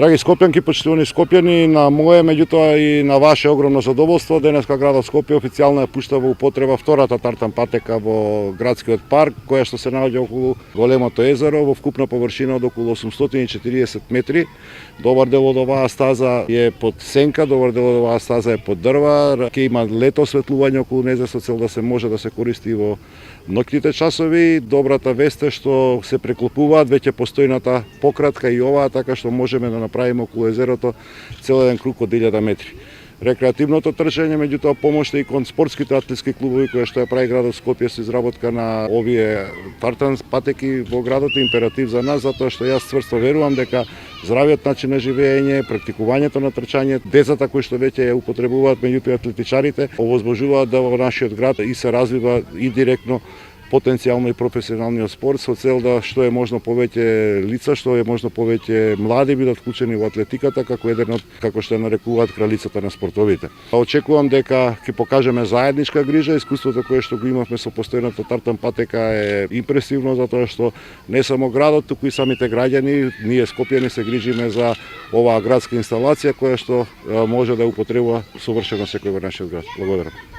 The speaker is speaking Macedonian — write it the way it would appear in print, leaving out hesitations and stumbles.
Драги скопјанки, почитувани скопјани, на мое, меѓутоа и на ваше огромно задоволство, денеска градот Скопје официјално ја пушта во употреба втората тартан патека во градскиот парк, која што се наоѓа околу големото езеро во вкупна површина од околу 840 метри. Добар дел од оваа стаза е под сенка, добар дел од оваа стаза е под дрва, ќе има лето осветлување околу неа со цел да се може да се користи во ноќните часови. Добрата вест е што се преклопуваат веќе постојната пократка и оваа, така што можеме да направиме околу езерото цел еден круг од 1000 метри. Рекреативното трчање, меѓутоа помошта и кон спортските атлетски клубови кои што ја прави градот Скопје со изработка на овие тартан патеки во градот е императив за нас, затоа што јас цврсто верувам дека здравиот начин на живење, практикувањето на трчање, децата кои што веќе ја употребуваат, меѓутоа атлетичарите, овозможуваат да во нашиот град и се развива индиректно потенцијално и професионалниот спорт со цел да што е можно повеќе лица, што е можно повеќе млади бидат вклучени во атлетиката како еден од, како што ја нарекуваат, кралицата на спортовите. Очекувам дека ќе покажеме заедничка грижа, искуството кое што го имавме со постојната тартан патека е импресивно, затоа што не само градот, туку и самите граѓани, ние скопјани се грижиме за оваа градска инсталација која што може да употребува совршено секој во нашиот град. Благодарам.